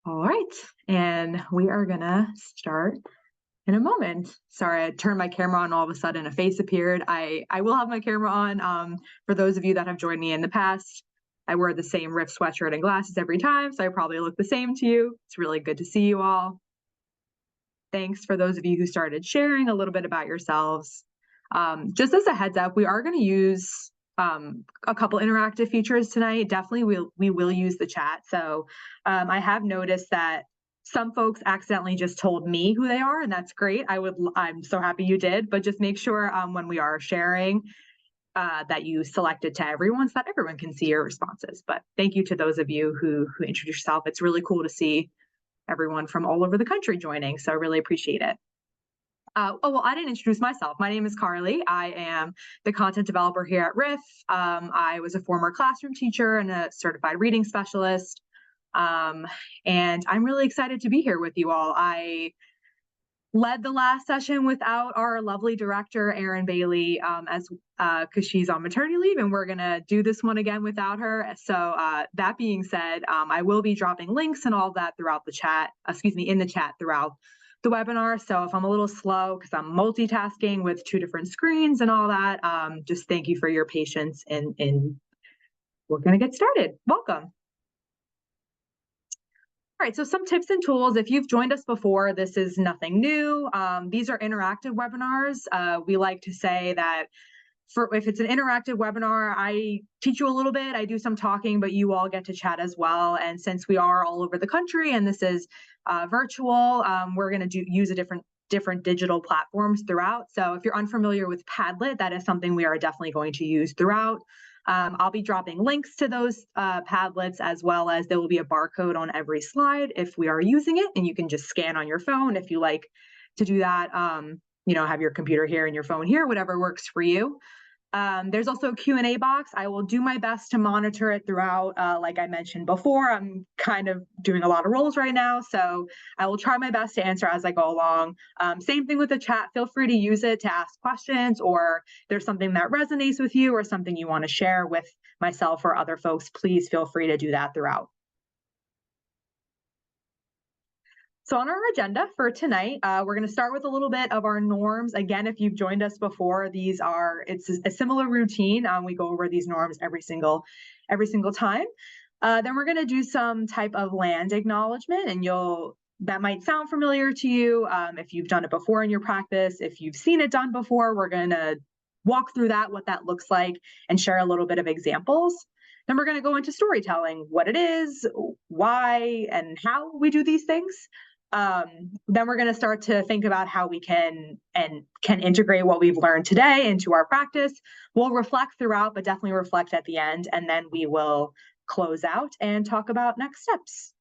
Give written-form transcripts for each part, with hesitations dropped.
All right, and we are gonna start in a moment. Sorry, I turned my camera on, all of a sudden a face appeared. I will have my camera on. For those of you that have joined me in the past, I wear the same riff sweatshirt and glasses every time, so I probably look the same to you. It's really good to see you all. Thanks for those of you who started sharing a little bit about yourselves. Just as a heads up, we are gonna use a couple interactive features tonight. Definitely we will use the chat. So I have noticed that some folks accidentally just told me who they are, and that's great. I'm so happy you did, but just make sure when we are sharing that you select it to everyone so that everyone can see your responses. But thank you to those of you who introduced yourself. It's really cool to see everyone from all over the country joining, so I really appreciate it. Well, I didn't introduce myself. My name is Carly. I am the content developer here at Riff. I was a former classroom teacher and a certified reading specialist. And I'm really excited to be here with you all. I led the last session without our lovely director, Erin Bailey, because she's on maternity leave, and we're gonna do this one again without her. So that being said, I will be dropping links and all that throughout the chat, in the chat throughout the webinar. So if I'm a little slow because I'm multitasking with two different screens and all that, just thank you for your patience and we're gonna get started. Welcome. All right, so some tips and tools. If you've joined us before, this is nothing new. These are interactive webinars. We like to say that if it's an interactive webinar, I teach you a little bit, I do some talking, but you all get to chat as well. And since we are all over the country and this is virtual, we're going to use a different digital platforms throughout. So if you're unfamiliar with Padlet, that is something we are definitely going to use throughout. I'll be dropping links to those Padlets, as well as there will be a barcode on every slide if we are using it, and you can just scan on your phone if you like to do that. Have your computer here and your phone here, whatever works for you. There's also a Q&A box. I will do my best to monitor it throughout. Like I mentioned before, I'm kind of doing a lot of roles right now, so I will try my best to answer as I go along. Same thing with the chat. Feel free to use it to ask questions, or there's something that resonates with you or something you want to share with myself or other folks, please feel free to do that throughout. So on our agenda for tonight, we're going to start with a little bit of our norms. Again, if you've joined us before, it's a similar routine. We go over these norms every single time. Then we're going to do some type of land acknowledgement, and that might sound familiar to you if you've done it before in your practice. If you've seen it done before, we're going to walk through what that looks like, and share a little bit of examples. Then we're going to go into storytelling, what it is, why, and how we do these things. Then we're going to start to think about how we can integrate what we've learned today into our practice. We'll reflect throughout, but definitely reflect at the end, and then we will close out and talk about next steps.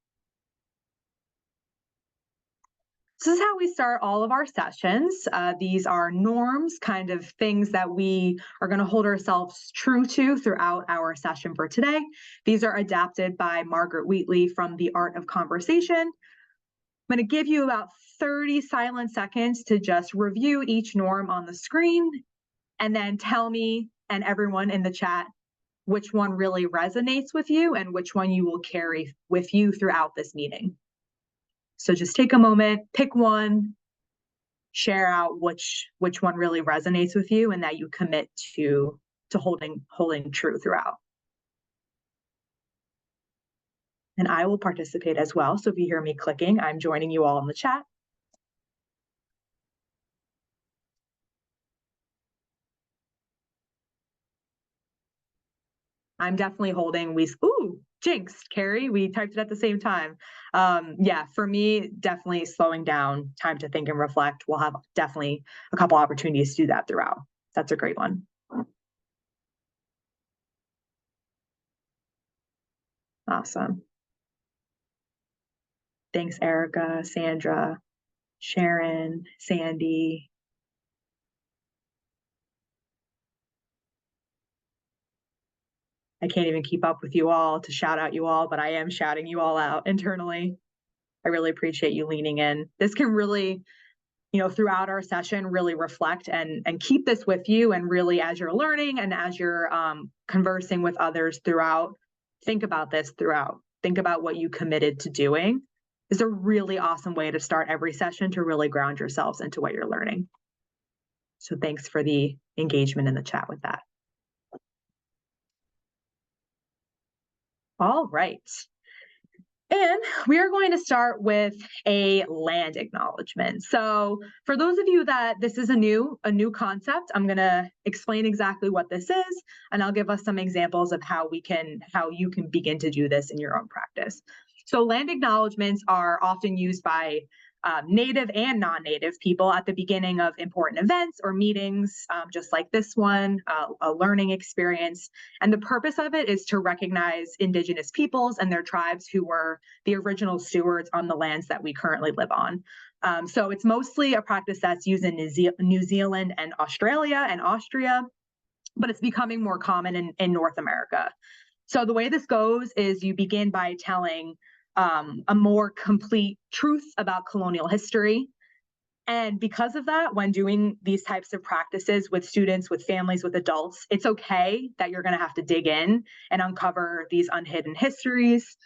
This is how we start all of our sessions. These are norms, kind of things that we are going to hold ourselves true to throughout our session for today. These are adapted by Margaret Wheatley from The Art of Conversation. I'm going to give you about 30 silent seconds to just review each norm on the screen, and then tell me and everyone in the chat which one really resonates with you and which one you will carry with you throughout this meeting. So just take a moment, pick one, share out which one really resonates with you and that you commit to holding true throughout. And I will participate as well. So if you hear me clicking, I'm joining you all in the chat. I'm definitely holding. Ooh, jinxed, Carrie. We typed it at the same time. Yeah, for me, definitely slowing down, time to think and reflect. We'll have definitely a couple opportunities to do that throughout. That's a great one. Awesome. Thanks, Erica, Sandra, Sharon, Sandy. I can't even keep up with you all to shout out you all, but I am shouting you all out internally. I really appreciate you leaning in. This can really, throughout our session, really reflect and keep this with you. And really, as you're learning and as you're conversing with others throughout, think about this throughout. Think about what you committed to doing is a really awesome way to start every session to really ground yourselves into what you're learning. So thanks for the engagement in the chat with that. All right. And we are going to start with a land acknowledgement. So for those of you that this is a new concept, I'm going to explain exactly what this is, and I'll give us some examples of how you can begin to do this in your own practice. So land acknowledgements are often used by Native and non-Native people at the beginning of important events or meetings, just like this one, a learning experience. And the purpose of it is to recognize Indigenous peoples and their tribes who were the original stewards on the lands that we currently live on. So it's mostly a practice that's used in New Zealand and Australia and Austria, but it's becoming more common in North America. So the way this goes is you begin by telling a more complete truth about colonial history. And because of that, when doing these types of practices with students, with families, with adults, it's okay that you're going to have to dig in and uncover these unhidden histories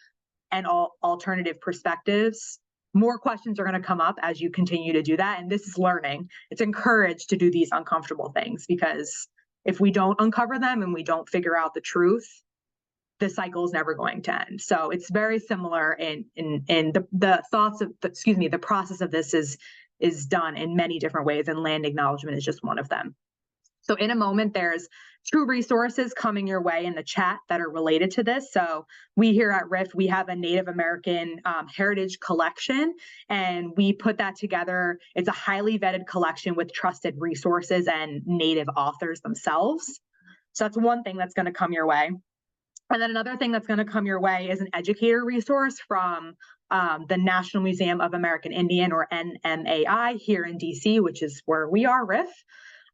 and alternative perspectives. More questions are going to come up as you continue to do that. And this is learning. It's encouraged to do these uncomfortable things, because if we don't uncover them and we don't figure out the truth, the cycle is never going to end. So it's very similar in the thoughts of, the process of this is done in many different ways, and land acknowledgement is just one of them. So in a moment, there's 2 resources coming your way in the chat that are related to this. So we here at RIF, we have a Native American heritage collection, and we put that together. It's a highly vetted collection with trusted resources and Native authors themselves. So that's one thing that's going to come your way. And then another thing that's going to come your way is an educator resource from the National Museum of American Indian, or NMAI, here in DC, which is where we are, RIF.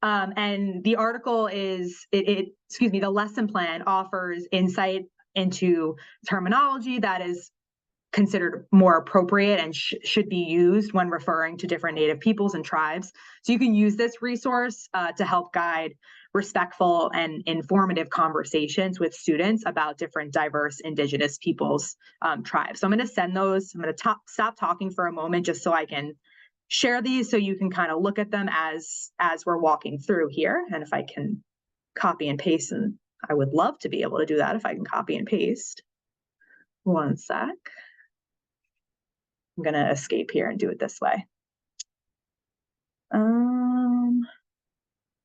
And the article is, the lesson plan offers insight into terminology that is considered more appropriate and should be used when referring to different Native peoples and tribes. So you can use this resource to help guide respectful and informative conversations with students about different diverse Indigenous peoples, tribes. So I'm going to send those. I'm going to stop talking for a moment just so I can share these, so you can kind of look at them as we're walking through here. And if I can copy and paste, and I would love to be able to do that if I can copy and paste. One sec. I'm going to escape here and do it this way.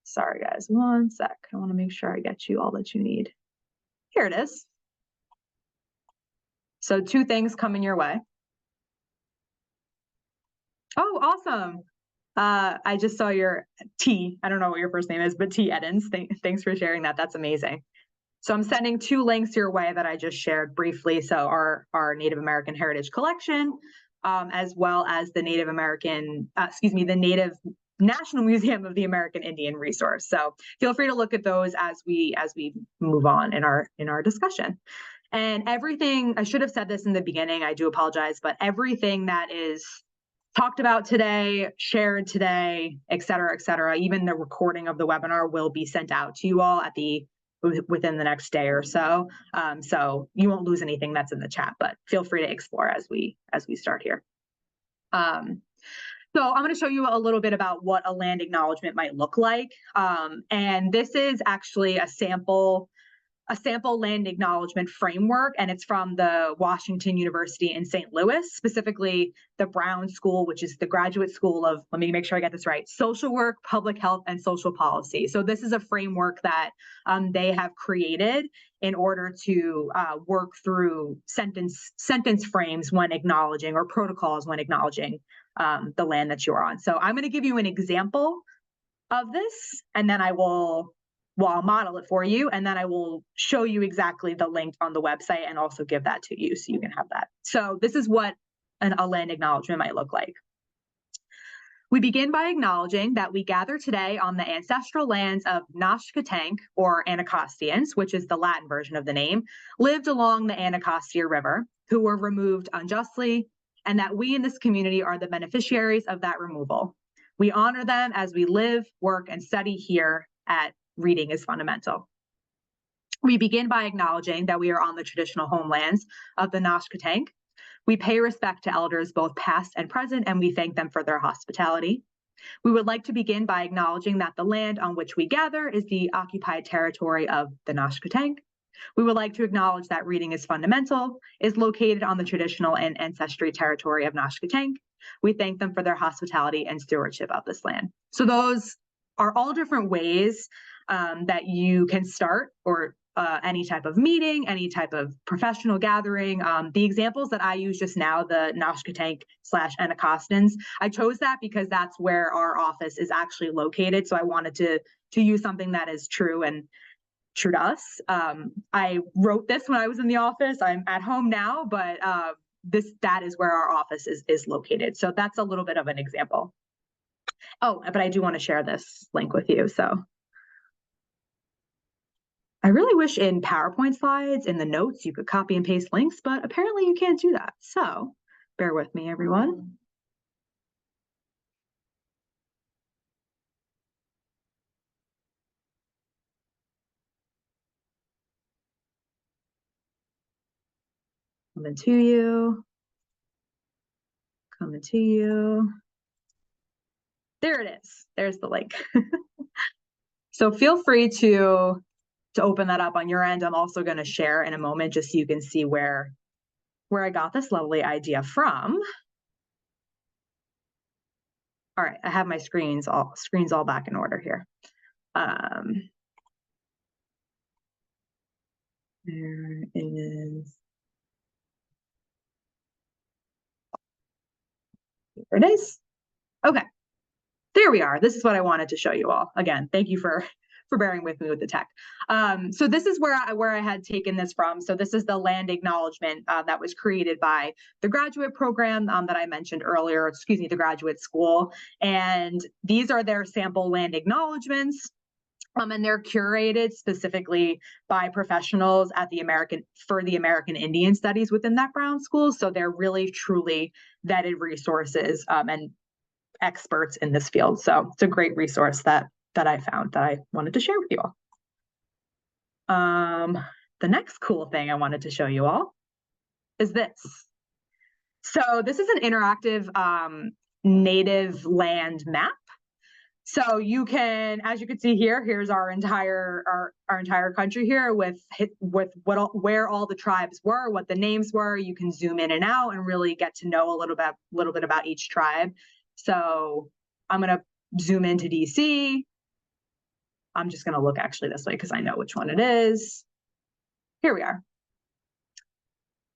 Sorry, guys, one sec. I want to make sure I get you all that you need. Here it is. So 2 things coming your way. Oh, awesome. I just saw your T. I don't know what your first name is, but T Edens. Thanks for sharing that. That's amazing. So I'm sending 2 links your way that I just shared briefly. So our Native American Heritage Collection, as well as the Native American, the Native National Museum of the American Indian resource. So feel free to look at those as we move on in our discussion. And everything, I should have said this in the beginning, I do apologize, but everything that is talked about today, shared today, et cetera, even the recording of the webinar will be sent out to you all within the next day or so. So you won't lose anything that's in the chat, but feel free to explore as we start here. So I'm going to show you a little bit about what a land acknowledgement might look like. And this is actually a sample land acknowledgement framework, and it's from the Washington University in St. Louis, specifically the Brown School, which is the graduate school of, let me make sure I get this right, social work, public health, and social policy. So this is a framework that they have created in order to work through sentence frames when acknowledging, or protocols when acknowledging the land that you're on. So I'm going to give you an example of this, and then I'll model it for you, and then I will show you exactly the link on the website and also give that to you so you can have that. So this is what a land acknowledgement might look like. We begin by acknowledging that we gather today on the ancestral lands of Nashkatank, or Anacostians, which is the Latin version of the name, lived along the Anacostia River, who were removed unjustly, and that we in this community are the beneficiaries of that removal. We honor them as we live, work, and study here at Reading is Fundamental. We begin by acknowledging that we are on the traditional homelands of the Nashkatank, We pay respect to elders both past and present, and we thank them for their hospitality. We would like to begin by acknowledging that the land on which we gather is the occupied territory of the Nashkatank. We would like to acknowledge that reading is fundamental, is located on the traditional and ancestry territory of Nashkatank. We thank them for their hospitality and stewardship of this land. So those are all different ways that you can start or any type of meeting, any type of professional gathering. The examples that I used just now, the Nashkatank / Anacostans, I chose that because that's where our office is actually located. So I wanted to use something that is true to us. I wrote this when I was in the office. I'm at home now, but that is where our office is located. So that's a little bit of an example. Oh, but I do want to share this link with you. So I really wish in PowerPoint slides, in the notes, you could copy and paste links, but apparently you can't do that. So bear with me, everyone. Coming to you. Coming to you. There it is. There's the link. So feel free to open that up on your end. I'm also going to share in a moment just so you can see where I got this lovely idea from. All right, I have my screens all back in order here. There is. Here it is. Okay, there we are. This is what I wanted to show you all. Again, thank you for bearing with me with the tech. So this is where I had taken this from. So this is the land acknowledgement that was created by the graduate program that I mentioned earlier, the graduate school. And these are their sample land acknowledgements. And they're curated specifically by professionals for the American Indian Studies within that Brown School. So they're really, truly vetted resources and experts in this field. So it's a great resource that I found that I wanted to share with you all. The next cool thing I wanted to show you all is this. So this is an interactive native land map. So you can, as you can see here, here's our entire country here with where all the tribes were, what the names were. You can zoom in and out and really get to know a little bit about each tribe. So I'm going to zoom into DC. I'm just going to look actually this way because I know which one it is. Here we are.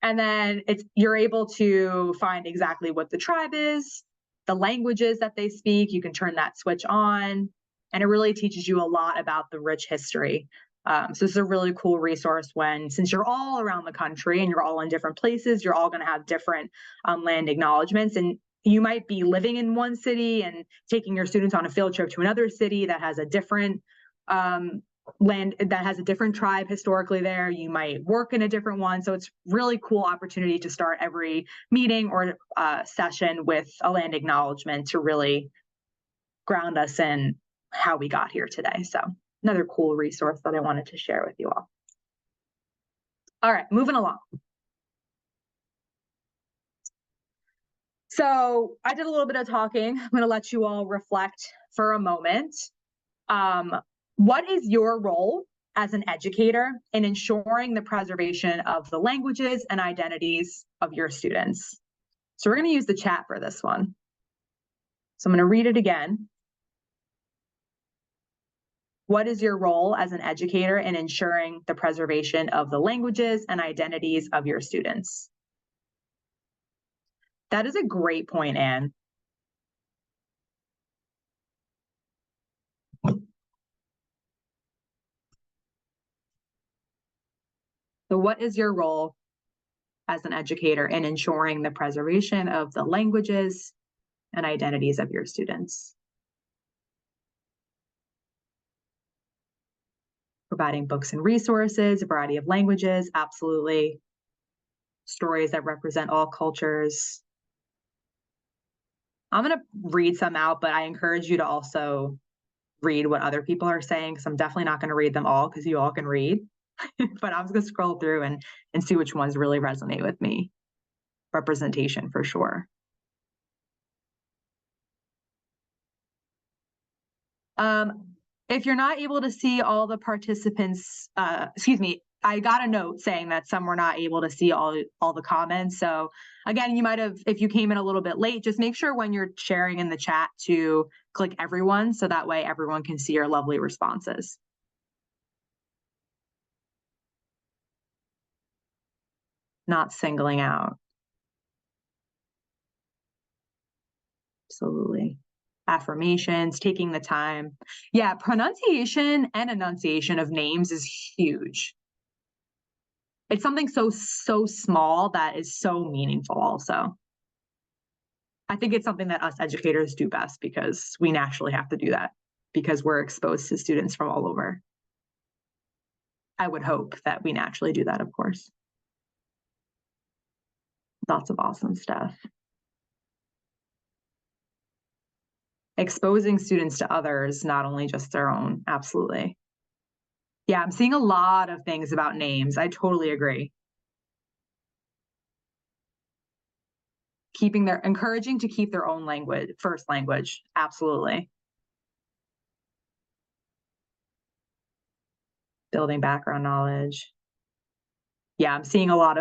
And then you're able to find exactly what the tribe is, the languages that they speak. You can turn that switch on, and it really teaches you a lot about the rich history. So this is a really cool resource since you're all around the country and you're all in different places, you're all going to have different land acknowledgements. And you might be living in one city and taking your students on a field trip to another city that has a different land, that has a different tribe historically there. You might work in a different one. So it's really cool opportunity to start every meeting or session with a land acknowledgement to really ground us in how we got here today. So another cool resource that I wanted to share with you all. All right, moving along. So I did a little bit of talking. I'm going to let you all reflect for a moment. What is your role as an educator in ensuring the preservation of the languages and identities of your students? So we're going to use the chat for this one. So I'm going to read it again. What is your role as an educator in ensuring the preservation of the languages and identities of your students? That is a great point, Anne. So what is your role as an educator in ensuring the preservation of the languages and identities of your students? Providing books and resources, a variety of languages, absolutely. Stories that represent all cultures. I'm going to read some out, but I encourage you to also read what other people are saying, because I'm definitely not going to read them all because you all can read. But I'm just going to scroll through and see which ones really resonate with me representation for sure. If you're not able to see all the participants, excuse me, I got a note saying that some were not able to see all the comments. So again, you might have, if you came in a little bit late, just make sure when you're sharing in the chat to click everyone, so that way everyone can see your lovely responses. Not singling out. Absolutely. Affirmations, taking the time. Yeah, pronunciation and enunciation of names is huge. It's something so small that is so meaningful also. I think it's something that us educators do best because we naturally have to do that because we're exposed to students from all over. I would hope that we naturally do that, of course. Lots of awesome stuff. Exposing students to others, not only just their own. Absolutely. Yeah, I'm seeing a lot of things about names. I totally agree. Encouraging to keep their own language, first language. Absolutely. Building background knowledge. Yeah, I'm seeing a lot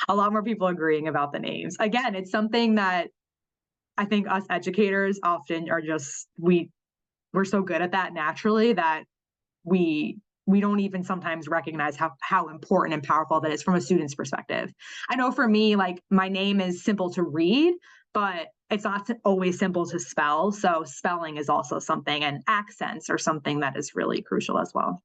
more people agreeing about the names. Again, it's something that I think us educators often are just, we're so good at that naturally that we don't even sometimes recognize how important and powerful that is from a student's perspective. I know for me, like my name is simple to read, but it's not always simple to spell. So spelling is also something, and accents are something that is really crucial as well.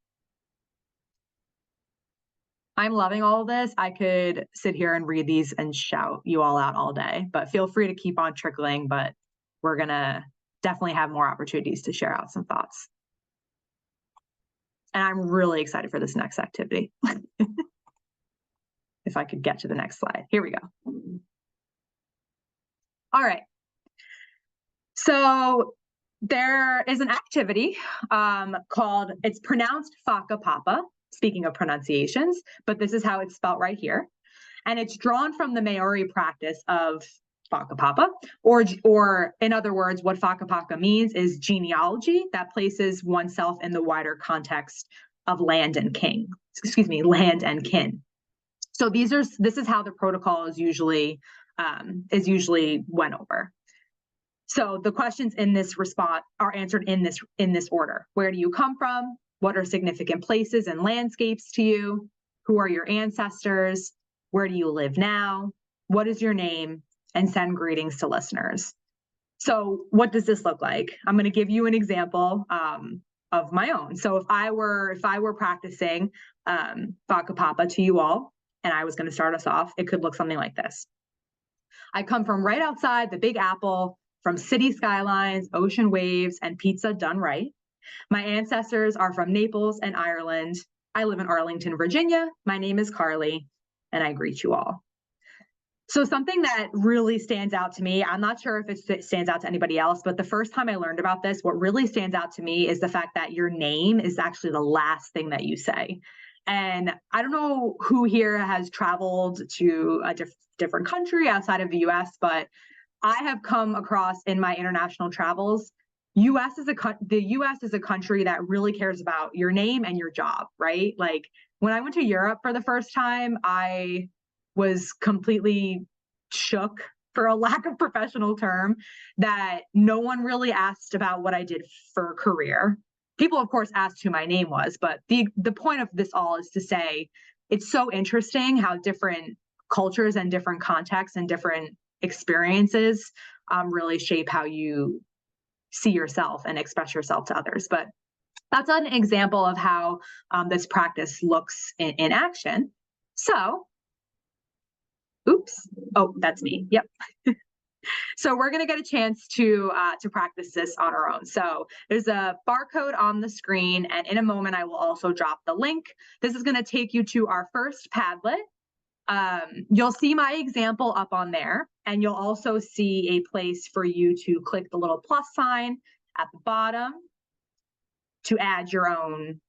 I'm loving all of this. I could sit here and read these and shout you all out all day, but feel free to keep on trickling, but we're gonna definitely have more opportunities to share out some thoughts. And I'm really excited for this next activity. If I could get to the next slide. Here we go. All right. So there is an activity called, it's pronounced Whakapapa, speaking of pronunciations, but this is how it's spelled right here. And it's drawn from the Maori practice of Whakapapa, or in other words, what Whakapapa means is genealogy that places oneself in the wider context of land and kin. So this is how the protocol is usually went over. So the questions in this response are answered in this order. Where do you come from? What are significant places and landscapes to you? Who are your ancestors? Where do you live now? What is your name? And send greetings to listeners. So what does this look like? I'm going to give you an example of my own. So if I were practicing Whakapapa to you all, and I was going to start us off, it could look something like this. I come from right outside the Big Apple, from city skylines, ocean waves, and pizza done right. My ancestors are from Naples and Ireland. I live in Arlington, Virginia. My name is Carly, and I greet you all. So something that really stands out to me, I'm not sure if it stands out to anybody else, but the first time I learned about this, what really stands out to me is the fact that your name is actually the last thing that you say. And I don't know who here has traveled to a different country outside of the US, but I have come across in my international travels, the US is a country that really cares about your name and your job, right? Like when I went to Europe for the first time, I was completely shook, for a lack of professional term, that no one really asked about what I did for a career. People, of course, asked who my name was, but the point of this all is to say it's so interesting how different cultures and different contexts and different experiences really shape how you see yourself and express yourself to others. But that's an example of how this practice looks in action. So, oops, oh, that's me, yep. So we're going to get a chance to practice this on our own. So there's a barcode on the screen, and in a moment I will also drop the link. This is going to take you to our first Padlet. You'll see my example up on there, and you'll also see a place for you to click the little plus sign at the bottom to add your own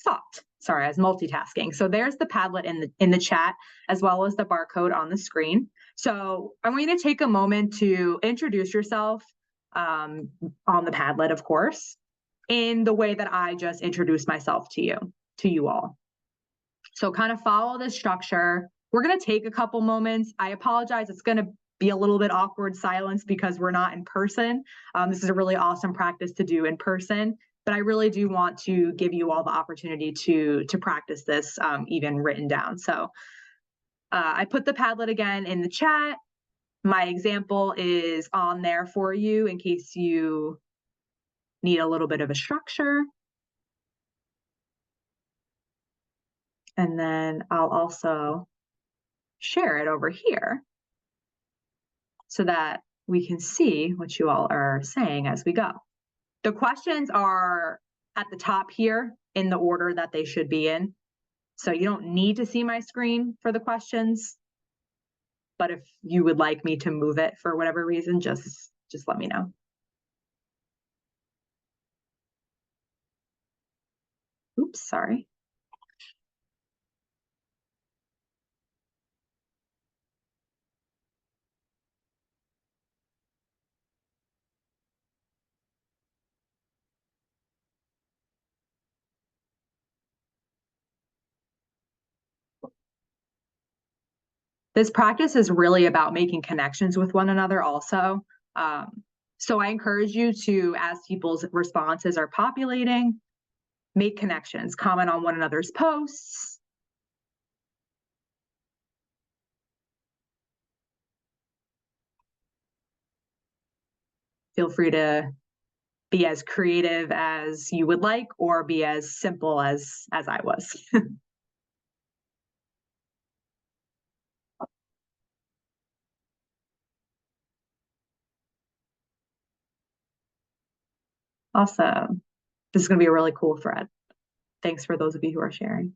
thought. sorry, I was multitasking. So there's the Padlet in the chat, as well as the barcode on the screen. So I want you to take a moment to introduce yourself on the Padlet, of course, in the way that I just introduced myself to you all. So kind of follow this structure. We're going to take a couple moments. I apologize. It's going to be a little bit awkward silence because we're not in person. This is a really awesome practice to do in person, but I really do want to give you all the opportunity to practice this even written down. So I put the Padlet again in the chat. My example is on there for you in case you need a little bit of a structure. And then I'll also share it over here so that we can see what you all are saying as we go. The questions are at the top here in the order that they should be in. So you don't need to see my screen for the questions, but if you would like me to move it for whatever reason, just let me know. Oops, sorry. This practice is really about making connections with one another also. So I encourage you to, as people's responses are populating, make connections, comment on one another's posts. Feel free to be as creative as you would like or be as simple as I was. Awesome. This is going to be a really cool thread. Thanks for those of you who are sharing.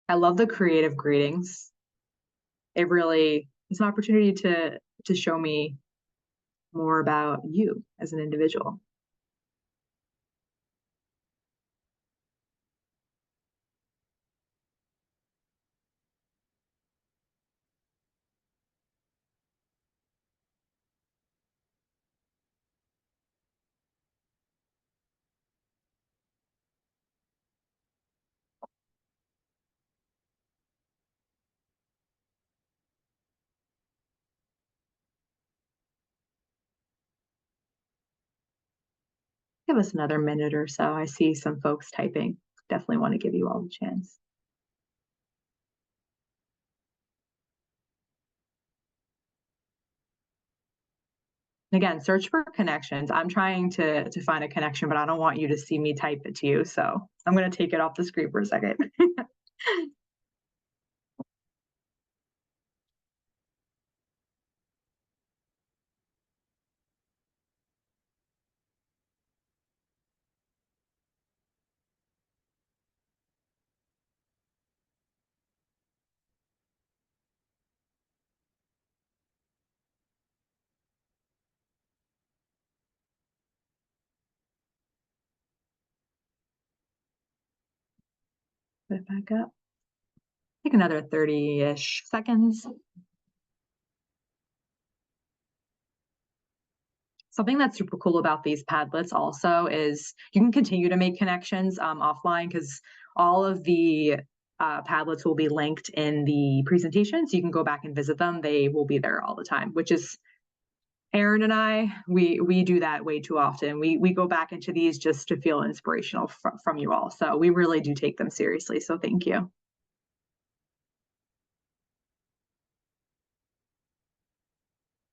I love the creative greetings. It really is an opportunity to show me more about you as an individual. Give us another minute or so. I see some folks typing. Definitely want to give you all the chance. Again, search for connections. I'm trying to find a connection, but I don't want you to see me type it to you. So I'm going to take it off the screen for a second. Put it back up. Take another 30-ish seconds. Something that's super cool about these Padlets also is you can continue to make connections offline because all of the Padlets will be linked in the presentation, so you can go back and visit them. They will be there all the time, which is Aaron and I, we do that way too often. We go back into these just to feel inspirational from you all. So we really do take them seriously. So thank you.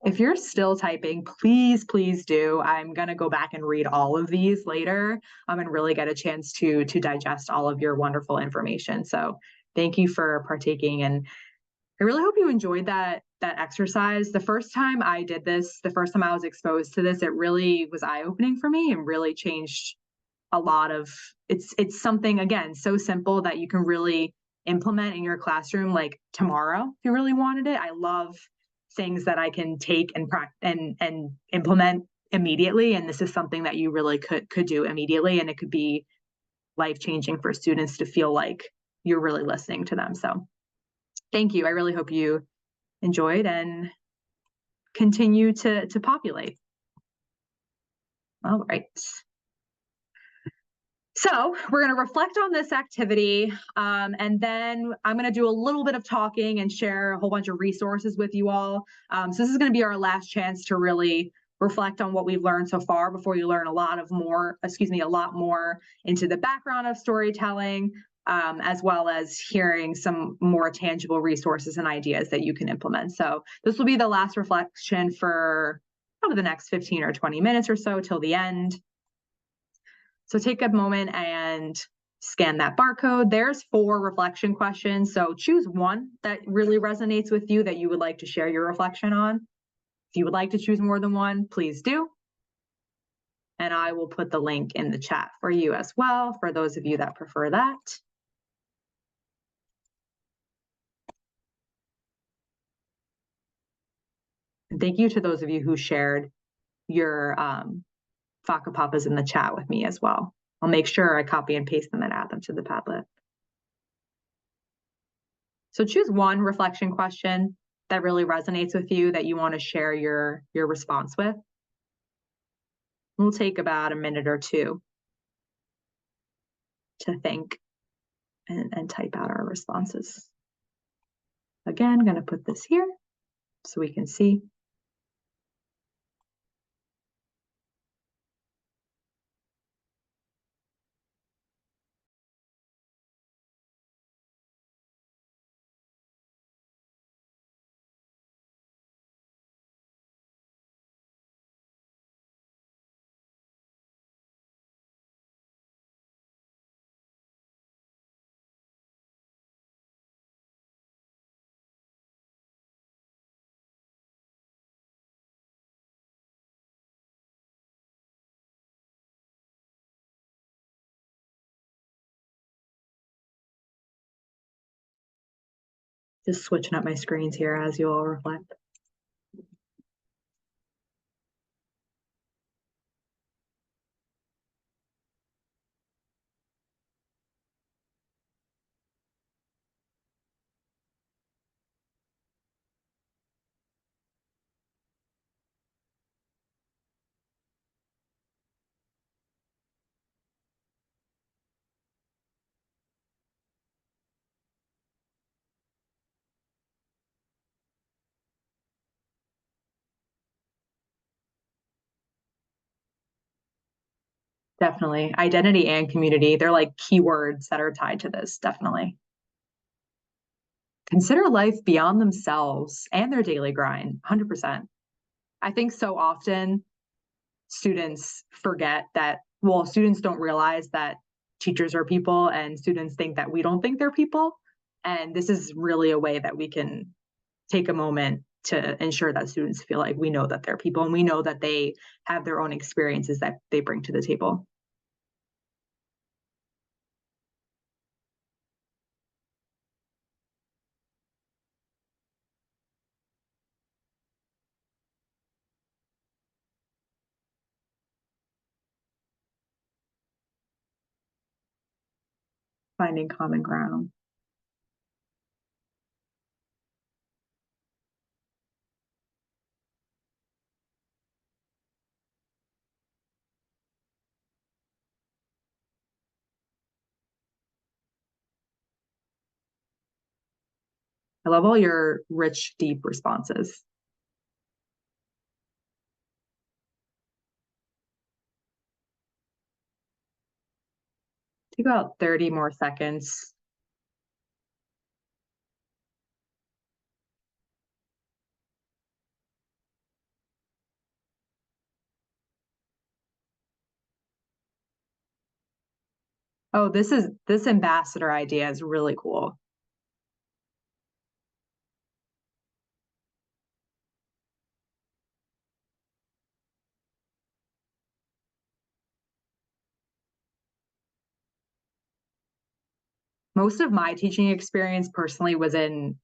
If you're still typing, please do. I'm going to go back and read all of these later and really get a chance to digest all of your wonderful information. So thank you for partaking, and I really hope you enjoyed that exercise. The first time I did this, the first time I was exposed to this, it really was eye-opening for me and really changed a lot of it's something, again, so simple that you can really implement in your classroom like tomorrow if you really wanted it. I love things that I can take and practice and implement immediately, and this is something that you really could do immediately, and it could be life-changing for students to feel like you're really listening to them. So thank you. I really hope you enjoyed and continue to populate. All right. So we're going to reflect on this activity, and then I'm going to do a little bit of talking and share a whole bunch of resources with you all. So this is going to be our last chance to really reflect on what we've learned so far before you learn a lot more into the background of storytelling, as well as hearing some more tangible resources and ideas that you can implement. So this will be the last reflection for probably the next 15 or 20 minutes or so till the end. So take a moment and scan that barcode. There's 4 reflection questions. So choose one that really resonates with you that you would like to share your reflection on. If you would like to choose more than one, please do. And I will put the link in the chat for you as well, for those of you that prefer that. And thank you to those of you who shared your Whakapapas in the chat with me as well. I'll make sure I copy and paste them and add them to the Padlet. So choose one reflection question that really resonates with you that you want to share your response with. We'll take about a minute or two to think and type out our responses. Again, I'm going to put this here so we can see. Just switching up my screens here as you all reflect. Definitely. Identity and community, they're like keywords that are tied to this, definitely. Consider life beyond themselves and their daily grind, 100%. I think so often students forget that, well, students don't realize that teachers are people, and students think that we don't think they're people. And this is really a way that we can take a moment to ensure that students feel like we know that they're people and we know that they have their own experiences that they bring to the table. Finding common ground. I love all your rich, deep responses. Take about 30 more seconds. Oh, this ambassador idea is really cool. Most of my teaching experience personally was in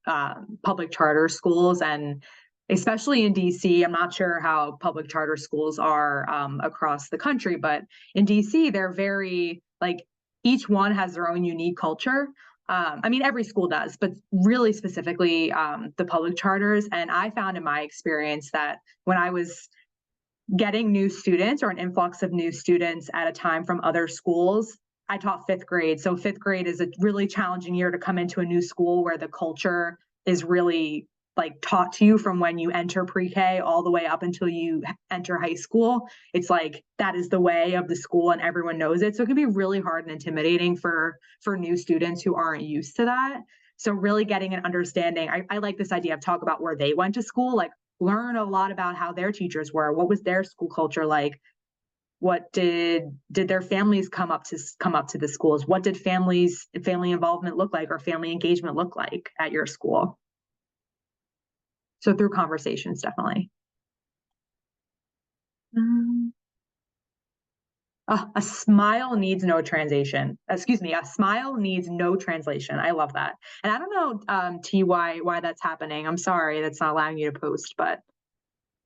public charter schools, and especially in DC. I'm not sure how public charter schools are across the country, but in DC, they're very like each one has their own unique culture. I mean, every school does, but really specifically the public charters. And I found in my experience that when I was getting new students or an influx of new students at a time from other schools. I taught fifth grade. So fifth grade is a really challenging year to come into a new school where the culture is really like taught to you from when you enter pre-K all the way up until you enter high school. It's like that is the way of the school and everyone knows it. So it can be really hard and intimidating for new students who aren't used to that. So really getting an understanding. I like this idea of talk about where they went to school, like learn a lot about how their teachers were. What was their school culture like? What did their families come up to the schools? What did family involvement look like or family engagement look like at your school? So through conversations, definitely. Um, a smile needs no translation. Excuse me, a smile needs no translation. I love that. And I don't know, T, why that's happening. I'm sorry that's not allowing you to post, but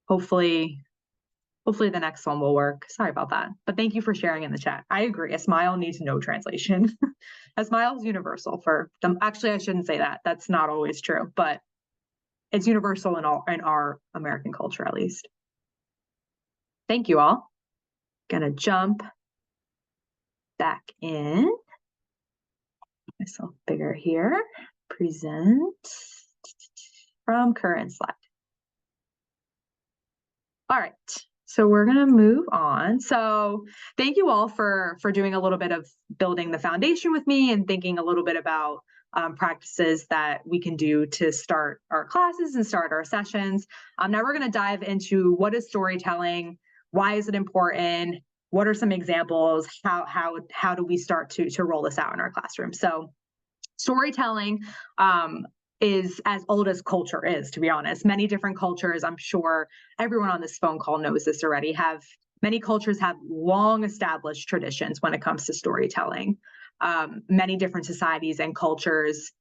hopefully hopefully the next one will work. Sorry about that. But thank you for sharing in the chat. I agree. A smile needs no translation. A smile is universal for them. Actually, I shouldn't say that. That's not always true, but it's universal in our American culture, at least. Thank you all. Gonna jump back in. Myself bigger here. Present from current slide. All right. So we're going to move on. So thank you all for doing a little bit of building the foundation with me and thinking a little bit about practices that we can do to start our classes and start our sessions. Now we're going to dive into what is storytelling, why is it important, what are some examples, how do we start to roll this out in our classroom. So storytelling is as old as culture is, to be honest. Many different cultures, I'm sure everyone on this phone call knows this already, many cultures have long established traditions when it comes to storytelling. Many different societies and cultures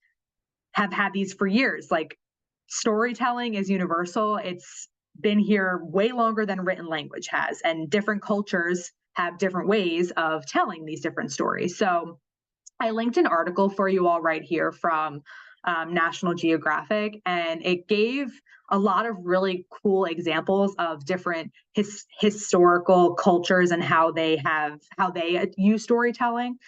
have had these for years. Like storytelling is universal. It's been here way longer than written language has, and different cultures have different ways of telling these different stories. So I linked an article for you all right here from National Geographic, and it gave a lot of really cool examples of different historical cultures and how they use storytelling.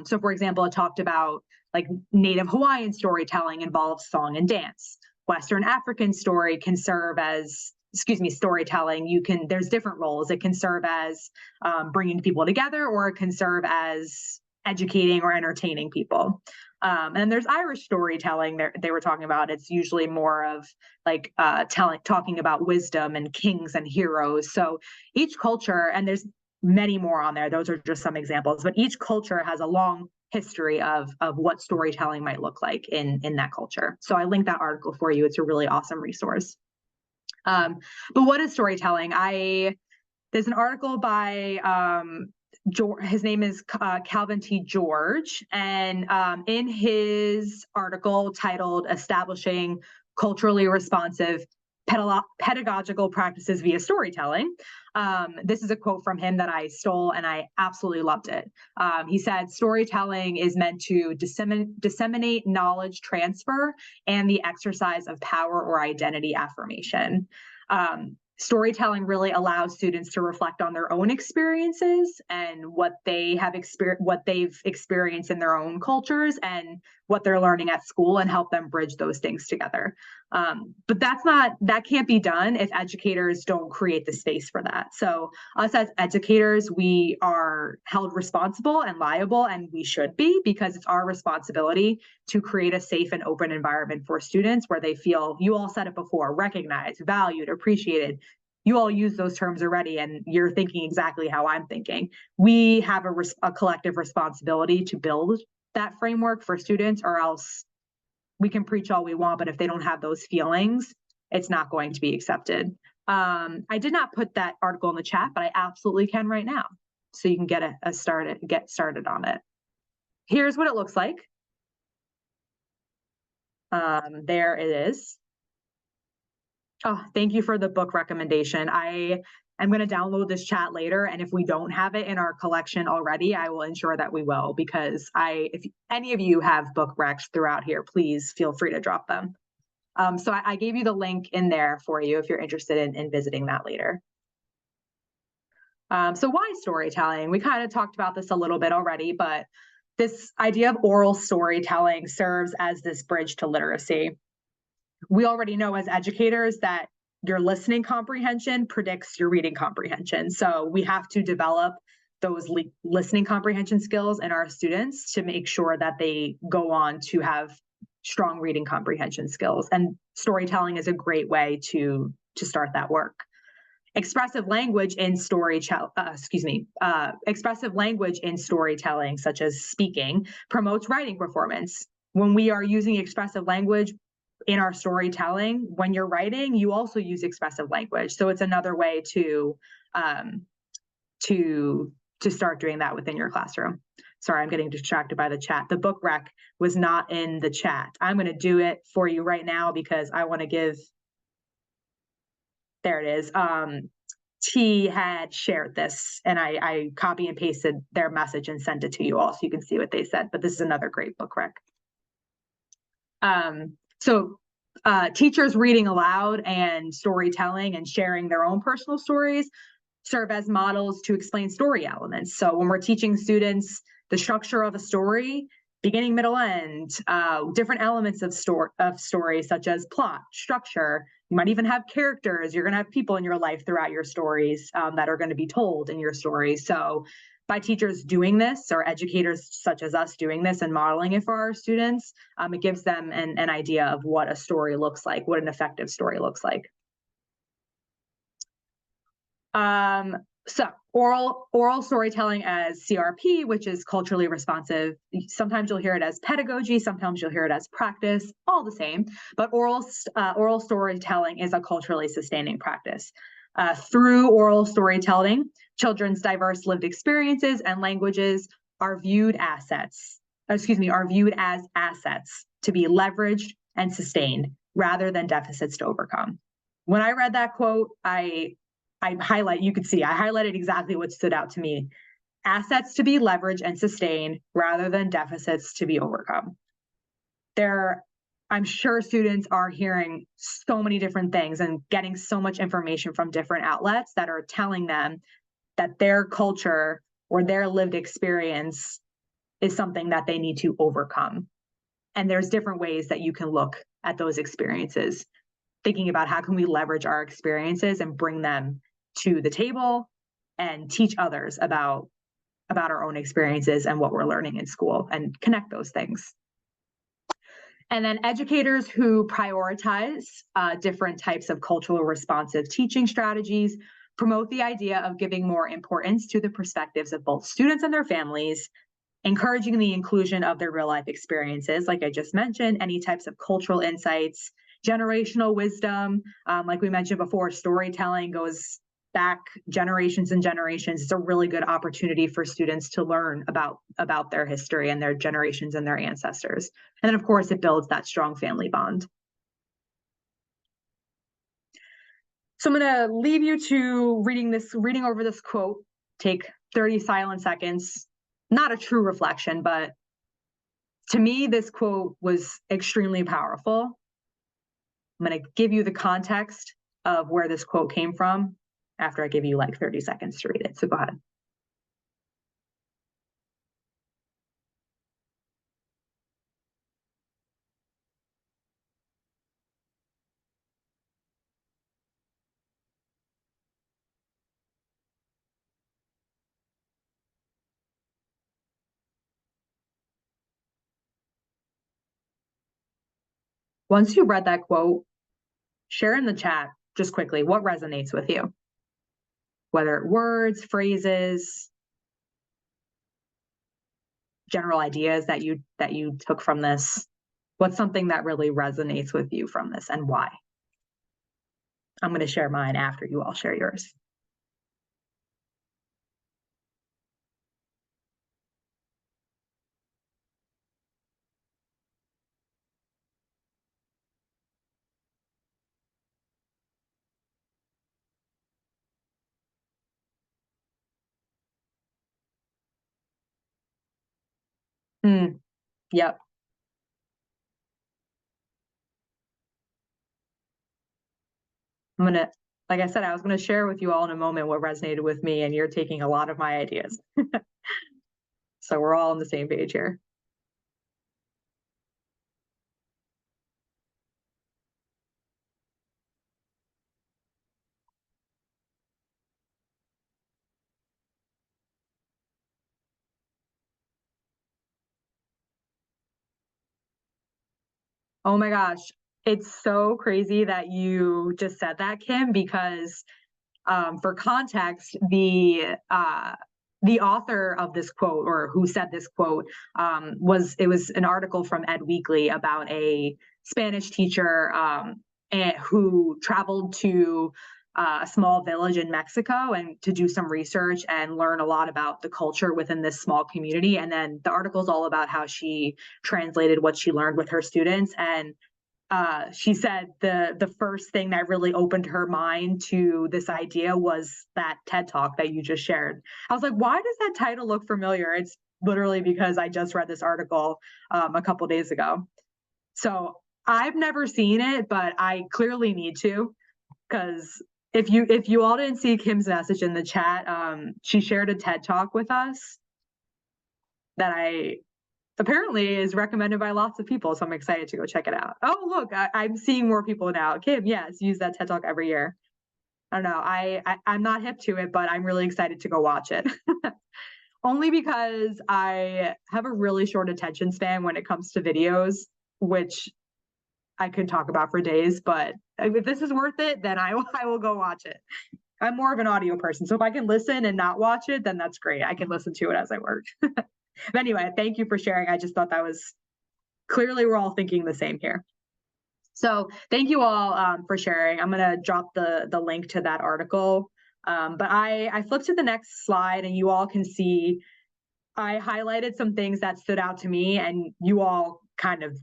So, for example, it talked about like Native Hawaiian storytelling involves song and dance. Western African story can serve as storytelling. There's different roles. It can serve as bringing people together, or it can serve as educating or entertaining people. And there's Irish storytelling they were talking about. It's usually more of like talking about wisdom and kings and heroes. So each culture, and there's many more on there. Those are just some examples, but each culture has a long history of what storytelling might look like in that culture. So I linked that article for you. It's a really awesome resource. But what is storytelling? There's an article by his name is Calvin T. George, and in his article titled "Establishing Culturally Responsive Pedagogical Practices via Storytelling," this is a quote from him that I stole, and I absolutely loved it. He said, "Storytelling is meant to disseminate knowledge transfer and the exercise of power or identity affirmation." Storytelling really allows students to reflect on their own experiences and what they've experienced in their own cultures and what they're learning at school, and help them bridge those things together. But that can't be done if educators don't create the space for that. So us as educators, we are held responsible and liable, and we should be, because it's our responsibility to create a safe and open environment for students where they feel, you all said it before, recognized, valued, appreciated. You all use those terms already, and you're thinking exactly how I'm thinking. We have a collective responsibility to build that framework for students, or else we can preach all we want, but if they don't have those feelings, it's not going to be accepted. I did not put that article in the chat, but I absolutely can right now. So you can get started on it. Here's what it looks like. There it is. Oh, thank you for the book recommendation. I'm going to download this chat later, and if we don't have it in our collection already, I will ensure that we will, because if any of you have book recs throughout here, please feel free to drop them. So I gave you the link in there for you if you're interested in visiting that later. So why storytelling? We kind of talked about this a little bit already, but this idea of oral storytelling serves as this bridge to literacy. We already know as educators that your listening comprehension predicts your reading comprehension. So we have to develop those listening comprehension skills in our students to make sure that they go on to have strong reading comprehension skills. And storytelling is a great way to start that work. Expressive language in expressive language in storytelling, such as speaking, promotes writing performance. When we are using expressive language in our storytelling, when you're writing, you also use expressive language. So it's another way to start doing that within your classroom. Sorry, I'm getting distracted by the chat. The book rec was not in the chat. I'm going to do it for you right now because I want to give. There it is. T had shared this, and I copy and pasted their message and sent it to you all so you can see what they said. But this is another great book rec. So teachers reading aloud and storytelling and sharing their own personal stories serve as models to explain story elements. So when we're teaching students the structure of a story, beginning, middle, end, different elements of story, such as plot, structure, you might even have characters. You're going to have people in your life throughout your stories that are going to be told in your stories. So by teachers doing this, or educators such as us doing this and modeling it for our students, it gives them an idea of what a story looks like, what an effective story looks like. So oral storytelling as CRP, which is culturally responsive. Sometimes you'll hear it as pedagogy, sometimes you'll hear it as practice, all the same. But oral storytelling is a culturally sustaining practice. Through oral storytelling, children's diverse lived experiences and languages are viewed as assets to be leveraged and sustained rather than deficits to overcome. When I read that quote, you could see I highlighted exactly what stood out to me. Assets to be leveraged and sustained rather than deficits to be overcome. I'm sure students are hearing so many different things and getting so much information from different outlets that are telling them that their culture or their lived experience is something that they need to overcome. And there's different ways that you can look at those experiences, thinking about how can we leverage our experiences and bring them to the table and teach others about our own experiences and what we're learning in school and connect those things. And then educators who prioritize different types of cultural responsive teaching strategies promote the idea of giving more importance to the perspectives of both students and their families, encouraging the inclusion of their real life experiences, like I just mentioned, any types of cultural insights, generational wisdom, like we mentioned before, storytelling goes back generations and generations. It's a really good opportunity for students to learn about their history and their generations and their ancestors. And then, of course, it builds that strong family bond. So I'm going to leave you to reading over this quote. Take 30 silent seconds. Not a true reflection, but to me, this quote was extremely powerful. I'm going to give you the context of where this quote came from after I give you like 30 seconds to read it. So go ahead. Once you've read that quote, share in the chat just quickly what resonates with you, whether words, phrases, general ideas that you took from this. What's something that really resonates with you from this and why? I'm going to share mine after you all share yours. Yep. I'm going to, like I said, I was going to share with you all in a moment what resonated with me, and you're taking a lot of my ideas. So we're all on the same page here. Oh my gosh. It's so crazy that you just said that, Kim, because for context, the author of this quote, or who said this quote, was an article from Ed Weekly about a Spanish teacher who traveled to a small village in Mexico and to do some research and learn a lot about the culture within this small community. And then the article is all about how she translated what she learned with her students. And she said the first thing that really opened her mind to this idea was that TED Talk that you just shared. I was like, why does that title look familiar? It's literally because I just read this article a couple days ago. So I've never seen it, but I clearly need to, because if you all didn't see Kim's message in the chat, she shared a TED Talk with us that I apparently is recommended by lots of people, so I'm excited to go check it out. Oh, look, I'm seeing more people now. Kim, yes, use that TED Talk every year. I don't know. I'm not hip to it, but I'm really excited to go watch it. Only because I have a really short attention span when it comes to videos, which I could talk about for days, but if this is worth it, then I will go watch it. I'm more of an audio person, so if I can listen and not watch it, then that's great. I can listen to it as I work. But anyway, thank you for sharing. I just thought that was clearly we're all thinking the same here. So thank you all for sharing. I'm going to drop the link to that article. But I flipped to the next slide, and you all can see I highlighted some things that stood out to me, and you all kind of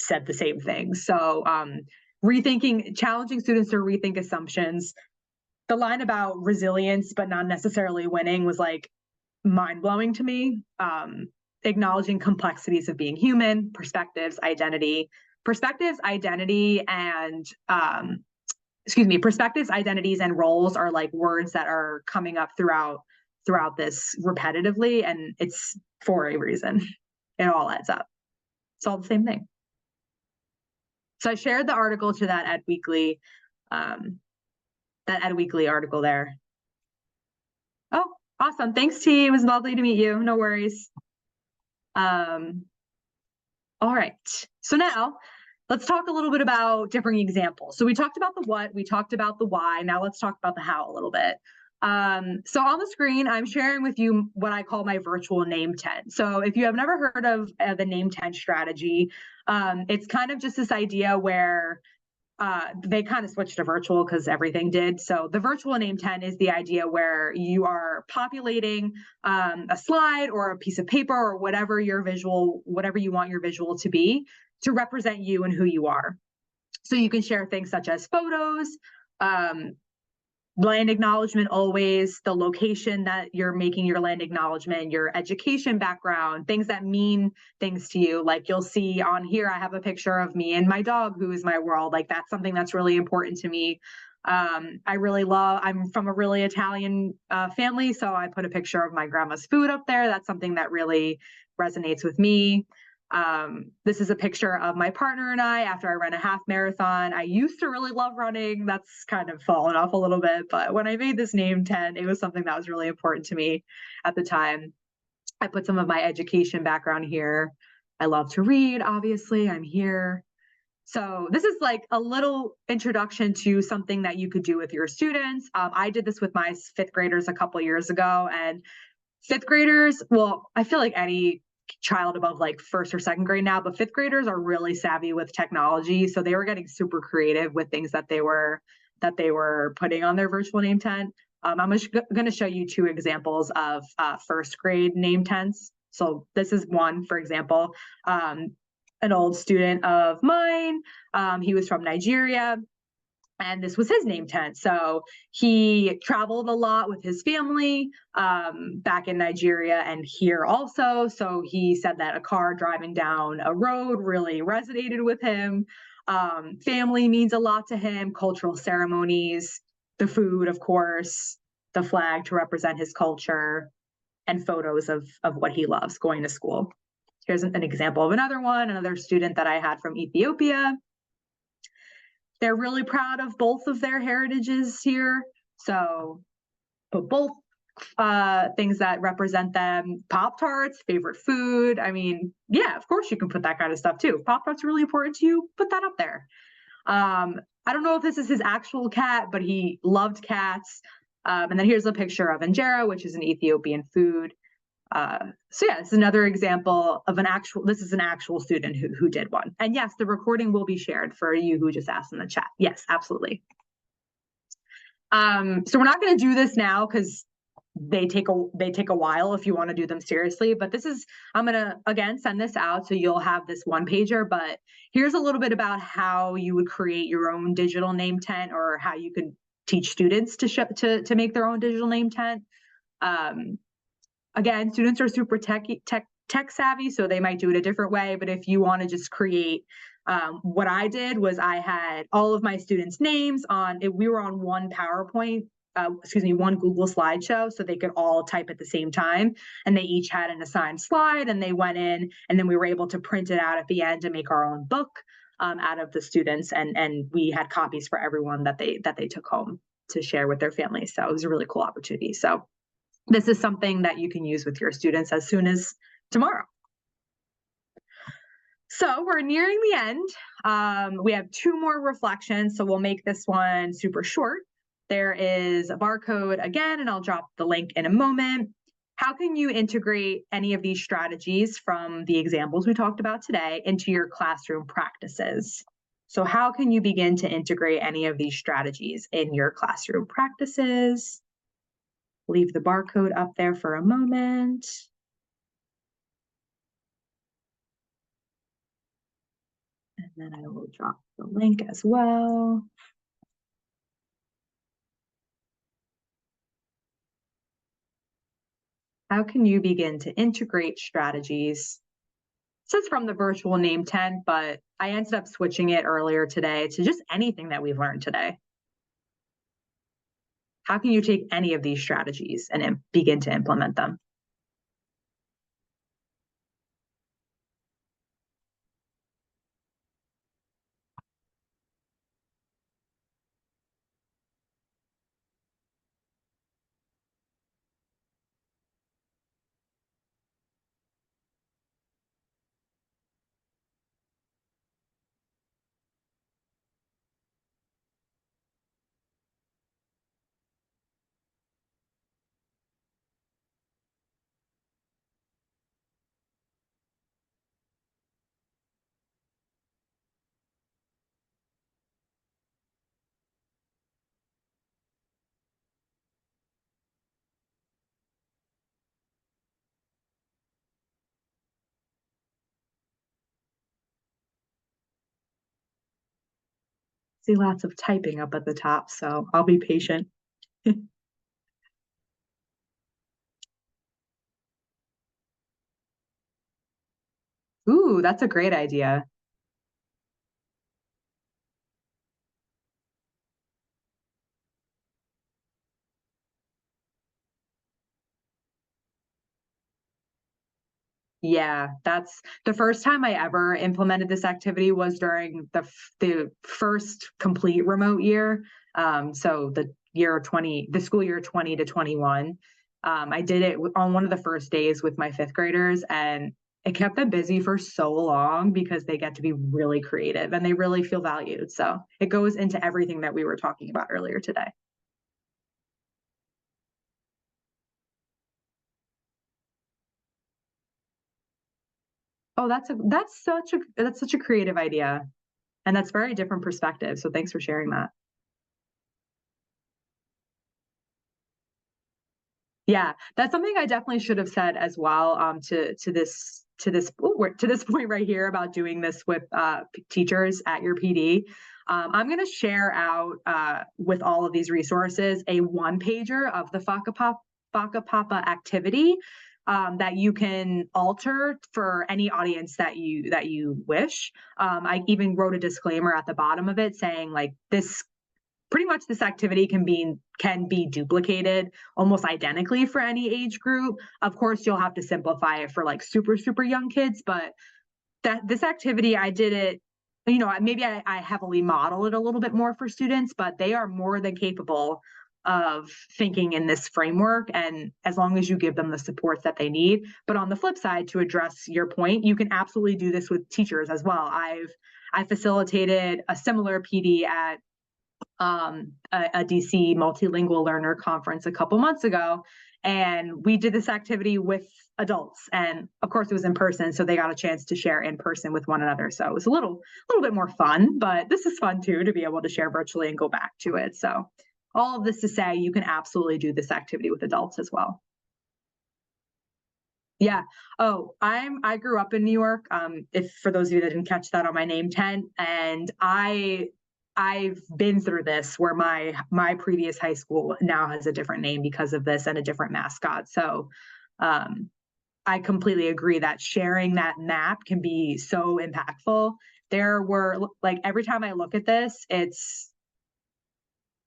said the same thing. So challenging students to rethink assumptions. The line about resilience but not necessarily winning was like mind-blowing to me. Acknowledging complexities of being human, perspectives, identity, and perspectives, identities, and roles are like words that are coming up throughout this repetitively, and it's for a reason. It all adds up. It's all the same thing. So I shared the article to that Ed Weekly article there. Oh, awesome. Thanks, T. It was lovely to meet you. No worries. All right. So now let's talk a little bit about different examples. So we talked about the what, we talked about the why. Now let's talk about the how a little bit. So on the screen, I'm sharing with you what I call my virtual name tent. So if you have never heard of the name tent strategy, it's kind of just this idea where they kind of switched to virtual because everything did. So the virtual name tent is the idea where you are populating a slide or a piece of paper or whatever you want your visual to be to represent you and who you are. So you can share things such as photos, land acknowledgement always, the location that you're making your land acknowledgement, your education background, things that mean things to you. Like you'll see on here, I have a picture of me and my dog, who is my world. Like that's something that's really important to me. I'm from a really Italian family, so I put a picture of my grandma's food up there. That's something that really resonates with me. This is a picture of my partner and I after I ran a half marathon. I used to really love running. That's kind of fallen off a little bit, but when I made this name 10, it was something that was really important to me at the time. I put some of my education background here. I love to read, obviously. I'm here. So this is like a little introduction to something that you could do with your students. I did this with my fifth graders a couple years ago, and fifth graders, well, I feel like any child above like first or second grade now, but fifth graders are really savvy with technology. So they were getting super creative with things that they were putting on their virtual name tent. I'm going to show you two examples of first grade name tents. So this is one, for example, an old student of mine. He was from Nigeria, and this was his name tent. So he traveled a lot with his family back in Nigeria and here also. So he said that a car driving down a road really resonated with him. Family means a lot to him, cultural ceremonies, the food, of course, the flag to represent his culture, and photos of what he loves going to school. Here's an example of another student that I had from Ethiopia. They're really proud of both of their heritages here. So put both things that represent them. Pop-Tarts, favorite food. I mean, yeah, of course you can put that kind of stuff too. If Pop-Tarts are really important to you, put that up there. I don't know if this is his actual cat, but he loved cats. And then here's a picture of injera, which is an Ethiopian food. So yeah, it's another example of this is an actual student who did one. And yes, the recording will be shared for you who just asked in the chat. Yes, absolutely. So we're not going to do this now because they take a while if you want to do them seriously, but I'm going to again send this out so you'll have this one pager, but here's a little bit about how you would create your own digital name tent, or how you could teach students to make their own digital name tent. Again, students are super tech savvy, so they might do it a different way. But if you want to just create, what I did was I had all of my students' names we were on one PowerPoint, one Google slideshow, so they could all type at the same time. And they each had an assigned slide, and they went in, and then we were able to print it out at the end to make our own book out of the students. And we had copies for everyone that they took home to share with their families. So it was a really cool opportunity. So this is something that you can use with your students as soon as tomorrow. So we're nearing the end. We have two more reflections, so we'll make this one super short. There is a barcode again, and I'll drop the link in a moment. How can you integrate any of these strategies from the examples we talked about today into your classroom practices? So how can you begin to integrate any of these strategies in your classroom practices? Leave the barcode up there for a moment. And then I will drop the link as well. How can you begin to integrate strategies? This is from the virtual name tent, but I ended up switching it earlier today to just anything that we've learned today. How can you take any of these strategies and begin to implement them? See lots of typing up at the top, so I'll be patient. Ooh, that's a great idea. Yeah, that's the first time I ever implemented this activity was during the first complete remote year. So the school year 20 to 21. I did it on one of the first days with my fifth graders, and it kept them busy for so long because they get to be really creative and they really feel valued. So it goes into everything that we were talking about earlier today. Oh, that's such a creative idea. And that's very different perspective. So thanks for sharing that. Yeah, that's something I definitely should have said as well, to this point right here about doing this with teachers at your PD. I'm going to share out with all of these resources a one pager of the Faka Papa activity that you can alter for any audience that you wish. I even wrote a disclaimer at the bottom of it saying like this pretty much this activity can be duplicated almost identically for any age group. Of course, you'll have to simplify it for like super young kids, but that this activity I did it, maybe I heavily model it a little bit more for students, but they are more than capable of thinking in this framework, and as long as you give them the supports that they need. But on the flip side, to address your point, you can absolutely do this with teachers as well. I facilitated a similar PD at a DC multilingual learner conference a couple months ago, and we did this activity with adults. And of course, it was in person, so they got a chance to share in person with one another. So it was a little bit more fun. But this is fun too, to be able to share virtually and go back to it. So all of this to say, you can absolutely do this activity with adults as well. Yeah. Oh, I grew up in New York. If for those of you that didn't catch that on my name tent, and I've been through this where my previous high school now has a different name because of this and a different mascot. So um, I completely agree that sharing that map can be so impactful. There were like every time I look at this, it's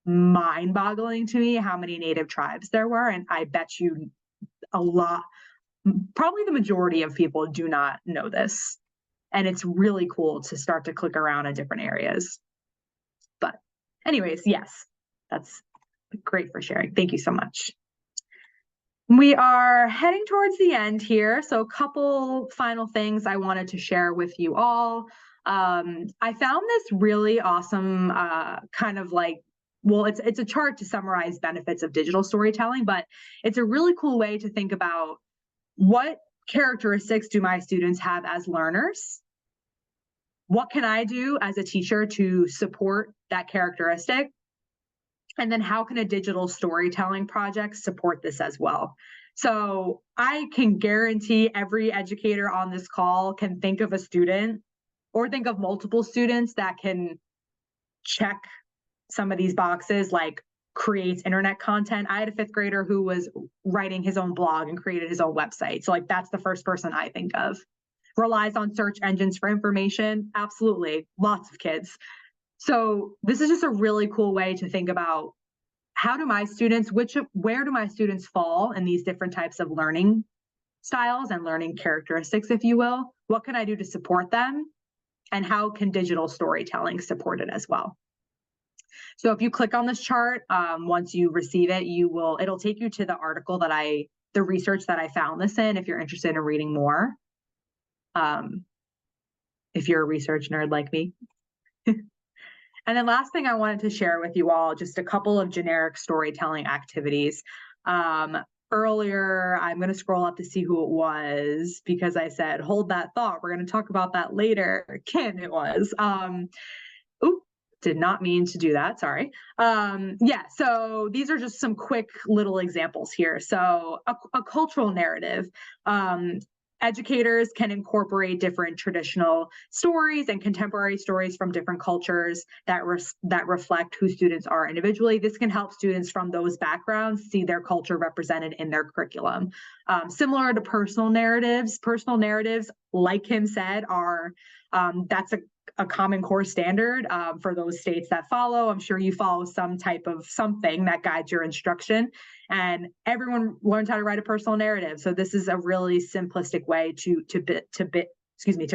mind-boggling to me how many native tribes there were, and I bet you a lot, probably the majority of people do not know this. And it's really cool to start to click around in different areas. But anyways, yes, that's great for sharing. Thank you so much. We are heading towards the end here. So a couple final things I wanted to share with you all. I found this really awesome kind of like, well, it's a chart to summarize benefits of digital storytelling, but it's a really cool way to think about what characteristics do my students have as learners? What can I do as a teacher to support that characteristic? And then how can a digital storytelling project support this as well? So I can guarantee every educator on this call can think of a student or think of multiple students that can check some of these boxes, like creates internet content. I had a fifth grader who was writing his own blog and created his own website. So like that's the first person I think of. Relies on search engines for information. Absolutely. Lots of kids. So this is just a really cool way to think about how do my students, where do my students fall in these different types of learning styles and learning characteristics, if you will? What can I do to support them? And how can digital storytelling support it as well? So if you click on this chart, once you receive it, it'll take you to the article the research that I found this in, if you're interested in reading more. If you're a research nerd like me. And then last thing I wanted to share with you all, just a couple of generic storytelling activities. Earlier, I'm going to scroll up to see who it was because I said, hold that thought. We're going to talk about that later. Kim, it was. Did not mean to do that. Sorry. Yeah, so these are just some quick little examples here. So a cultural narrative. Educators can incorporate different traditional stories and contemporary stories from different cultures that reflect who students are individually. This can help students from those backgrounds see their culture represented in their curriculum. Similar to personal narratives, like Kim said, are that's a Common Core standard for those states that follow. I'm sure you follow some type of something that guides your instruction, and everyone learns how to write a personal narrative. So this is a really simplistic way to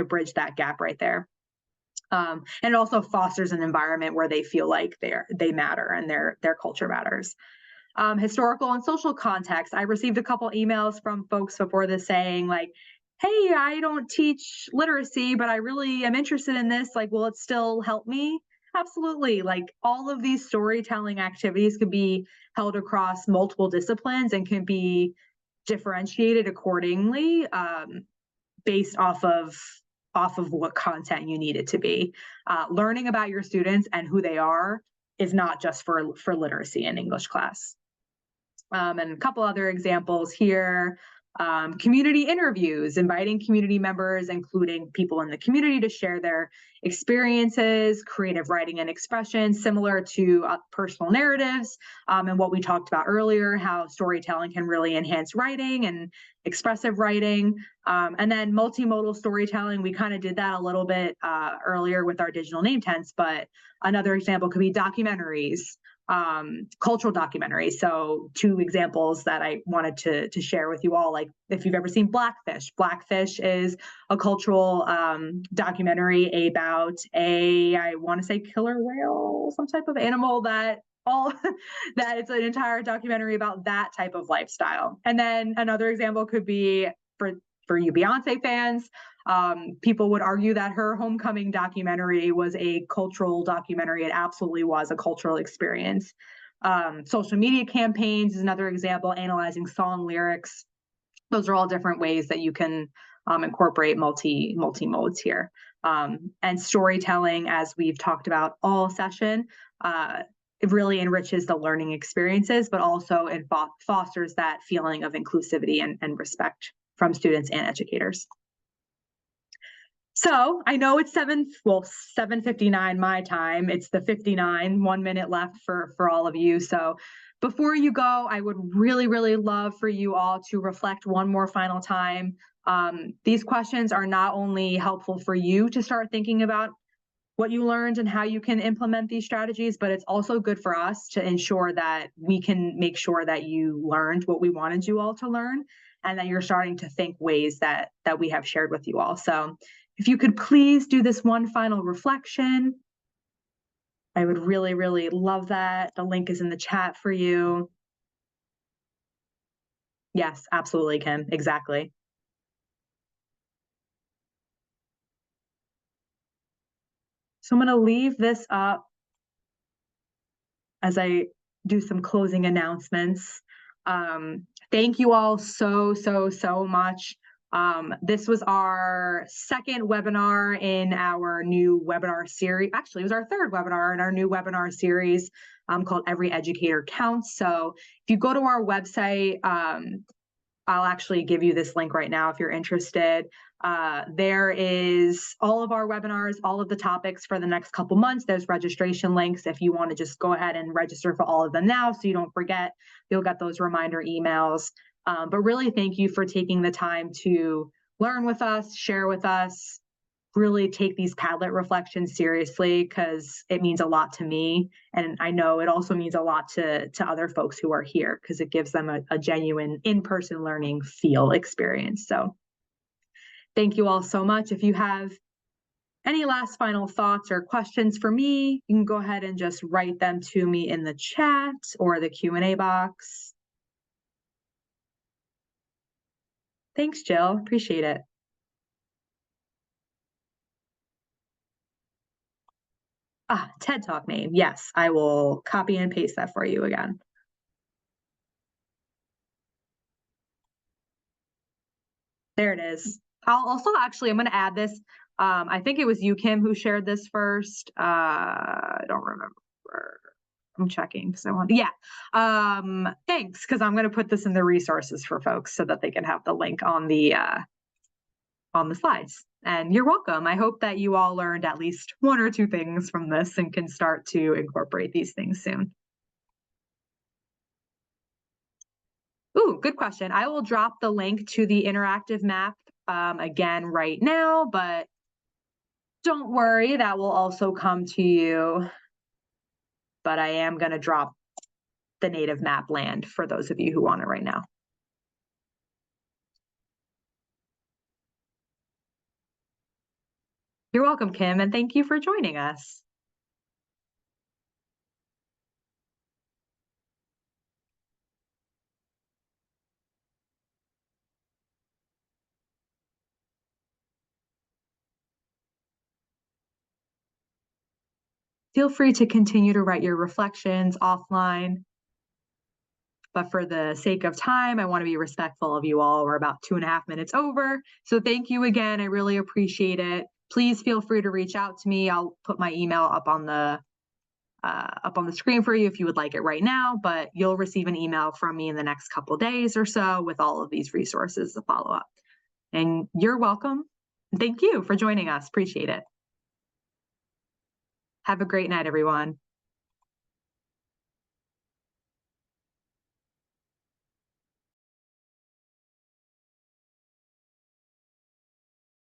bridge that gap right there. And it also fosters an environment where they feel like they matter and their culture matters. Historical and social context. I received a couple emails from folks before this saying like, hey, I don't teach literacy, but I really am interested in this. Like, will it still help me? Absolutely. Like all of these storytelling activities could be held across multiple disciplines and can be differentiated accordingly, based off of what content you need it to be. Learning about your students and who they are is not just for literacy in English class. And a couple other examples here. Community interviews, inviting community members, including people in the community, to share their experiences, creative writing and expression, similar to personal narratives, and what we talked about earlier, how storytelling can really enhance writing and expressive writing. And then multimodal storytelling, we kind of did that a little bit earlier with our digital name tents, but another example could be documentaries. Cultural documentaries. So two examples that I wanted to share with you all, like if you've ever seen Blackfish. Blackfish is a cultural documentary about I want to say killer whale, some type of animal that it's an entire documentary about that type of lifestyle. And then another example could be for you Beyonce fans, people would argue that her Homecoming documentary was a cultural documentary. It absolutely was a cultural experience. Social media campaigns is another example, analyzing song lyrics. Those are all different ways that you can incorporate multi modes here. And storytelling, as we've talked about all session, it really enriches the learning experiences, but also it fosters that feeling of inclusivity and respect from students and educators. So I know it's 7:59 my time. It's the 59, 1 minute left for all of you. So before you go, I would really, really love for you all to reflect one more final time. These questions are not only helpful for you to start thinking about what you learned and how you can implement these strategies, but it's also good for us to ensure that we can make sure that you learned what we wanted you all to learn, and that you're starting to think ways that we have shared with you all. So if you could please do this one final reflection, I would really, really love that. The link is in the chat for you. Yes, absolutely, Kim. Exactly. So I'm going to leave this up as I do some closing announcements. Thank you all so much. This was our second webinar in our new webinar series. Actually, it was our third webinar in our new webinar series called Every Educator Counts. So if you go to our website, I'll actually give you this link right now if you're interested. There is all of our webinars, all of the topics for the next couple months. There's registration links if you want to just go ahead and register for all of them now so you don't forget. You'll get those reminder emails. But really, thank you for taking the time to learn with us, share with us, really take these Padlet reflections seriously, because it means a lot to me. And I know it also means a lot to other folks who are here, because it gives them a genuine in-person learning feel experience. So thank you all so much. If you have any last final thoughts or questions for me, you can go ahead and just write them to me in the chat or the Q&A box. Thanks, Jill. Appreciate it. TED Talk name. Yes, I will copy and paste that for you again. There it is. I'll also I'm going to add this. I think it was you, Kim, who shared this first. I don't remember. I'm checking because I want. Yeah. Thanks, because I'm going to put this in the resources for folks so that they can have the link on the slides. And you're welcome. I hope that you all learned at least one or two things from this and can start to incorporate these things soon. Ooh, good question. I will drop the link to the interactive map again right now, but Don't worry, that will also come to you, but I am going to drop the native map land for those of you who want it right now. You're welcome, Kim, and thank you for joining us. Feel free to continue to write your reflections offline. But for the sake of time, I want to be respectful of you all. We're about 2.5 minutes over. So thank you again. I really appreciate it. Please feel free to reach out to me. I'll put my email up on the screen for you if you would like it right now, but you'll receive an email from me in the next couple of days or so with all of these resources to follow up. And you're welcome. Thank you for joining us. Appreciate it. Have a great night, everyone.